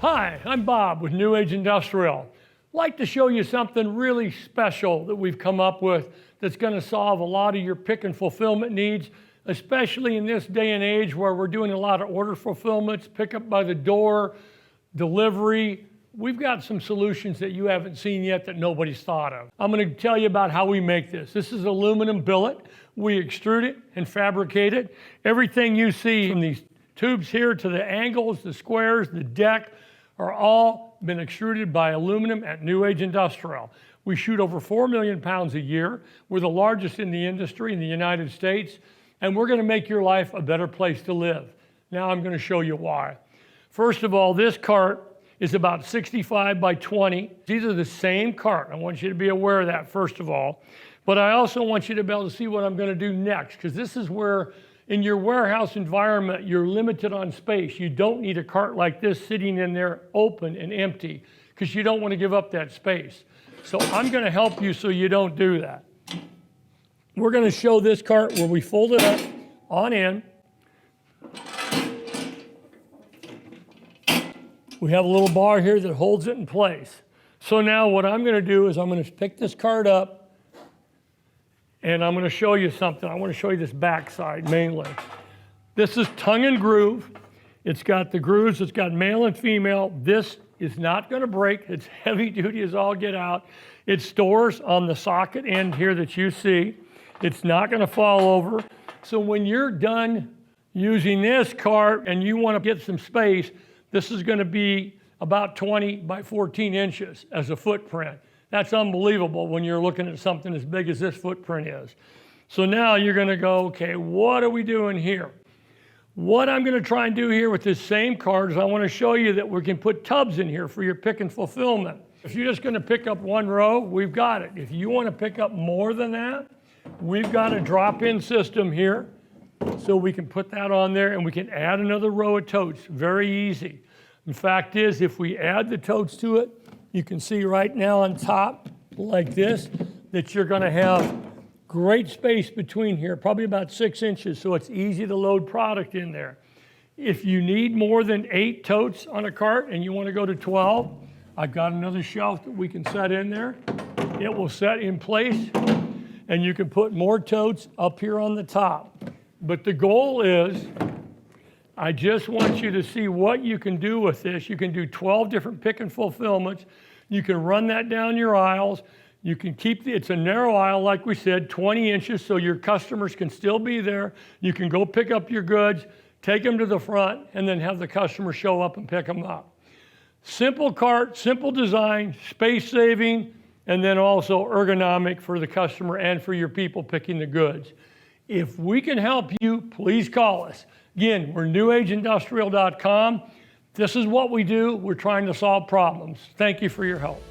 Hi, I'm Bob with New Age Industrial. I'd like to show you something really special that we've come up with that's going to solve a lot of your pick and fulfillment needs, especially in this day and age where we're doing a lot of order fulfillments, pick up by the door, delivery. We've got some solutions that you haven't seen yet that nobody's thought of. I'm going to tell you about how we make this. This is aluminum billet. We extrude it and fabricate it. Everything you see from these tubes here to the angles, the squares, the deck are all been extruded by aluminum at New Age Industrial. We shoot over 4 million pounds a year. We're the largest in the industry in the United States, and we're going to make your life a better place to live. Now I'm going to show you why. First of all, this cart is about 65 by 20. These are the same cart. I want you to be aware of that first of all. But I also want you to be able to see what I'm going to do next, because this is where in your warehouse environment, you're limited on space. You don't need a cart like this sitting in there open and empty, because you don't want to give up that space. So I'm going to help you so you don't do that. We're going to show this cart where we fold it up on in. We have a little bar here that holds it in place. So now what I'm going to do is I'm going to pick this cart up and I'm going to show you something. I want to show you this back side mainly. This is tongue and groove. It's got the grooves. It's got male and female. This is not going to break. It's heavy duty as all get out. It stores on the socket end here that you see. It's not going to fall over. So when you're done using this cart and you want to get some space, this is going to be about 20 by 14 inches as a footprint. That's unbelievable when you're looking at something as big as this footprint is. So now you're going to go, okay, what are we doing here? What I'm going to try and do here with this same cart is I want to show you that we can put tubs in here for your pick and fulfillment. If you're just going to pick up one row, we've got it. If you want to pick up more than that, we've got a drop-in system here. So we can put that on there and we can add another row of totes. Very easy. The fact is, if we add the totes to it, you can see right now on top, like this, that you're going to have great space between here, probably about 6 inches, so it's easy to load product in there. If you need more than 8 totes on a cart and you want to go to 12, I've got another shelf that we can set in there. It will set in place, and you can put more totes up here on the top. But the goal is, I just want you to see what you can do with this. You can do 12 different pick and fulfillments. You can run that down your aisles. You can keep it's a narrow aisle, like we said, 20 inches, so your customers can still be there. You can go pick up your goods, take them to the front, and then have the customer show up and pick them up. Simple cart, simple design, space saving, and then also ergonomic for the customer and for your people picking the goods. If we can help you, please call us. Again, we're newageindustrial.com. This is what we do. We're trying to solve problems. Thank you for your help.